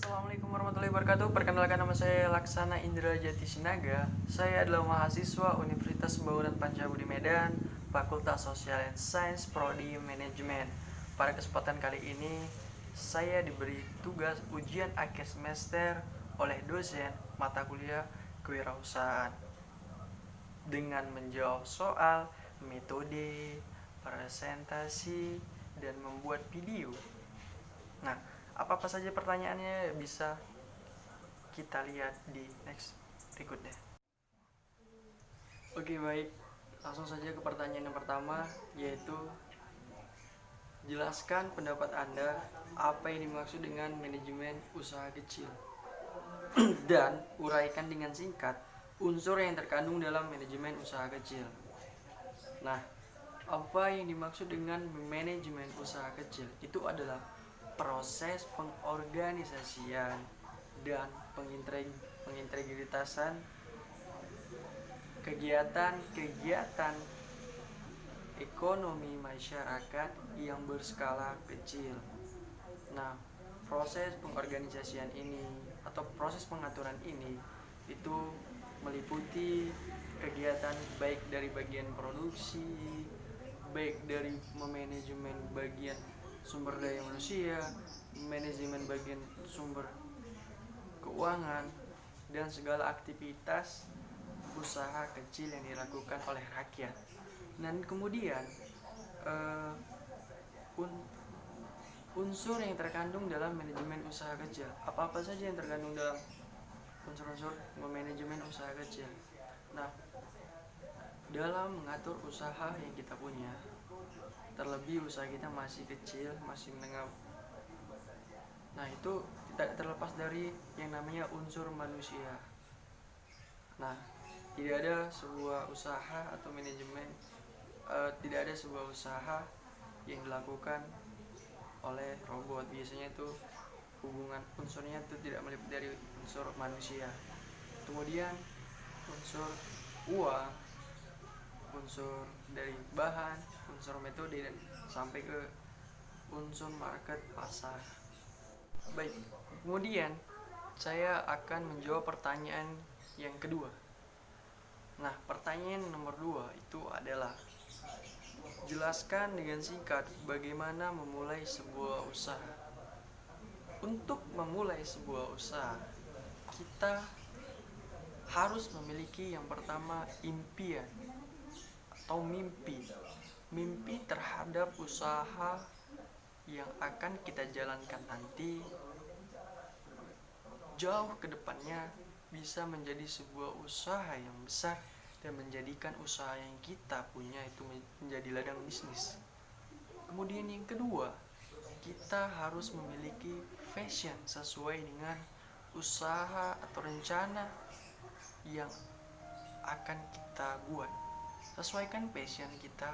Assalamualaikum warahmatullahi wabarakatuh. Perkenalkan, nama saya Laksana Indra Jati Sinaga. Saya adalah mahasiswa Universitas Pembangunan Pancabudi Medan, Fakultas Social and Science, Prodi Manajemen. Pada kesempatan kali ini, saya diberi tugas ujian akhir semester oleh dosen mata kuliah kewirausahaan dengan menjawab soal, metode, presentasi, dan membuat video. Nah, apa-apa saja pertanyaannya bisa kita lihat di next berikutnya. Oke, baik. Langsung saja ke pertanyaan yang pertama, yaitu jelaskan pendapat Anda apa yang dimaksud dengan manajemen usaha kecil. Dan uraikan dengan singkat unsur yang terkandung dalam manajemen usaha kecil. Nah, apa yang dimaksud dengan manajemen usaha kecil? Itu adalah proses pengorganisasian dan pengintegritasan kegiatan-kegiatan ekonomi masyarakat yang berskala kecil. Nah, proses pengorganisasian ini atau proses pengaturan ini itu meliputi kegiatan baik dari bagian produksi, baik dari manajemen bagian sumber daya manusia, manajemen bagian sumber keuangan, dan segala aktivitas usaha kecil yang dilakukan oleh rakyat. Dan kemudian unsur yang terkandung dalam manajemen usaha kecil. Apa-apa saja yang terkandung dalam unsur-unsur manajemen usaha kecil. Nah, dalam mengatur usaha yang kita punya, terlebih usaha kita masih kecil, masih menengah, nah itu tidak terlepas dari yang namanya unsur manusia. Nah, tidak ada sebuah usaha atau manajemen, tidak ada sebuah usaha yang dilakukan oleh robot. Biasanya itu hubungan unsurnya itu tidak meliputi dari unsur manusia. Kemudian unsur uang, unsur dari bahan, unsur metode, dan sampai ke unsur market pasar. Baik, kemudian saya akan menjawab pertanyaan yang kedua. Nah, pertanyaan nomor 2 itu adalah jelaskan dengan singkat bagaimana memulai sebuah usaha. Untuk memulai sebuah usaha, kita harus memiliki yang pertama impian atau mimpi. Mimpi terhadap usaha yang akan kita jalankan nanti jauh ke depannya bisa menjadi sebuah usaha yang besar dan menjadikan usaha yang kita punya itu menjadi ladang bisnis. Kemudian yang kedua, kita harus memiliki passion sesuai dengan usaha atau rencana yang akan kita buat. Sesuaikan passion kita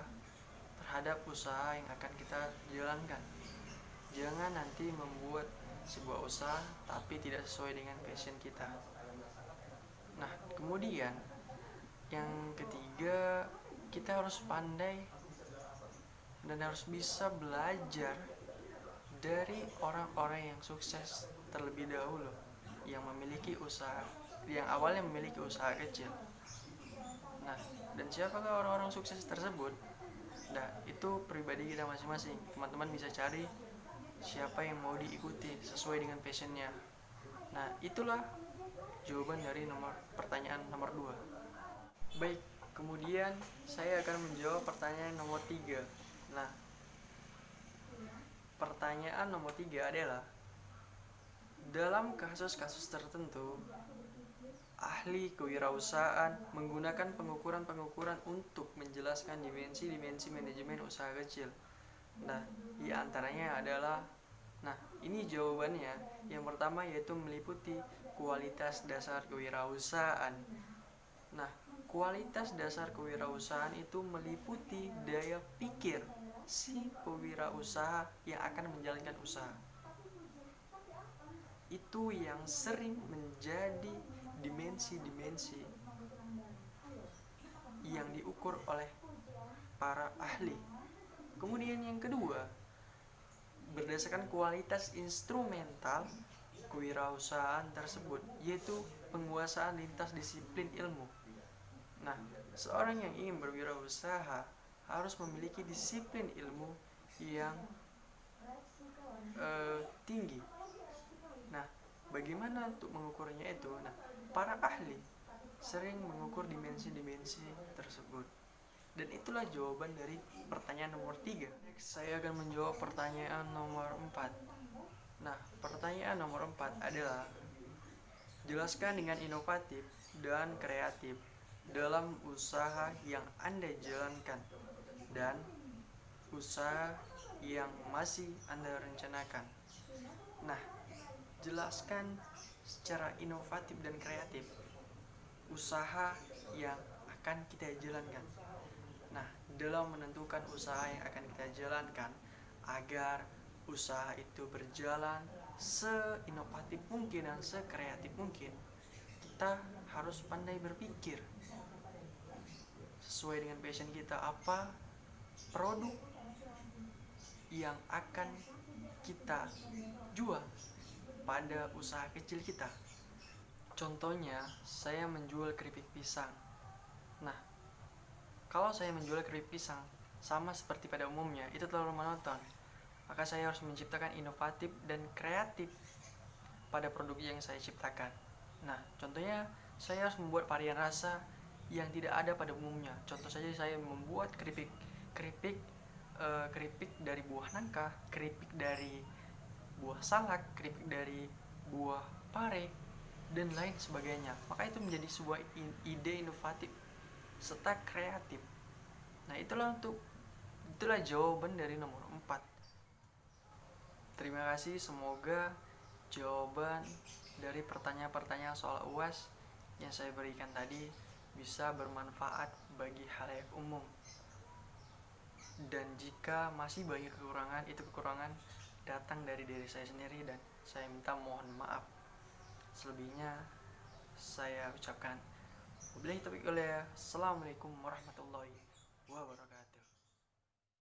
terhadap usaha yang akan kita jalankan. Jangan nanti membuat sebuah usaha tapi tidak sesuai dengan passion kita. Nah, kemudian yang ketiga, kita harus pandai dan harus bisa belajar dari orang-orang yang sukses terlebih dahulu, yang memiliki usaha, yang awalnya memiliki usaha kecil. Nah, dan siapakah orang-orang sukses tersebut? Nah, itu pribadi kita masing-masing. Teman-teman bisa cari siapa yang mau diikuti sesuai dengan passionnya. Nah, itulah jawaban dari pertanyaan nomor 2. Baik, kemudian saya akan menjawab pertanyaan nomor 3. Nah, pertanyaan nomor 3 adalah dalam kasus-kasus tertentu ahli kewirausahaan menggunakan pengukuran-pengukuran untuk menjelaskan dimensi-dimensi manajemen usaha kecil. Nah, di antaranya adalah, nah ini jawabannya. Yang pertama yaitu meliputi kualitas dasar kewirausahaan. Nah, kualitas dasar kewirausahaan itu meliputi daya pikir si pewirausaha yang akan menjalankan usaha. Itu yang sering menjadi dimensi-dimensi yang diukur oleh para ahli. Kemudian yang kedua, berdasarkan kualitas instrumental, kewirausahaan tersebut, yaitu penguasaan lintas disiplin ilmu. Nah, seorang yang ingin berwirausaha harus memiliki disiplin ilmu yang tinggi. Nah, bagaimana untuk mengukurnya itu? Nah, para ahli sering mengukur dimensi-dimensi tersebut. Dan itulah jawaban dari pertanyaan nomor 3. Next, saya akan menjawab pertanyaan nomor 4. Nah, pertanyaan nomor 4 adalah, jelaskan dengan inovatif dan kreatif dalam usaha yang Anda jalankan dan usaha yang masih Anda rencanakan. Nah, jelaskan secara inovatif dan kreatif usaha yang akan kita jalankan. Nah, dalam menentukan usaha yang akan kita jalankan, agar usaha itu berjalan seinovatif mungkin dan sekreatif mungkin, kita harus pandai berpikir sesuai dengan passion kita, apa produk yang akan kita jual pada usaha kecil kita. Contohnya, saya menjual keripik pisang. Nah, kalau saya menjual keripik pisang, sama seperti pada umumnya, itu terlalu monoton. Maka saya harus menciptakan inovatif dan kreatif pada produk yang saya ciptakan. Nah, contohnya saya harus membuat varian rasa yang tidak ada pada umumnya. Contoh saja, saya membuat keripik dari buah nangka, keripik dari buah salak, keripik dari buah pare, dan lain sebagainya. Maka itu menjadi sebuah ide inovatif serta kreatif. Nah, itulah jawaban dari nomor 4. Terima kasih, semoga jawaban dari pertanyaan-pertanyaan soal UAS yang saya berikan tadi bisa bermanfaat bagi halayak umum. Dan jika masih banyak kekurangan, itu kekurangan datang dari diri saya sendiri dan saya minta mohon maaf. Selebihnya saya ucapkan wabillahi taufiq wal hidayah. Assalamualaikum warahmatullahi wabarakatuh.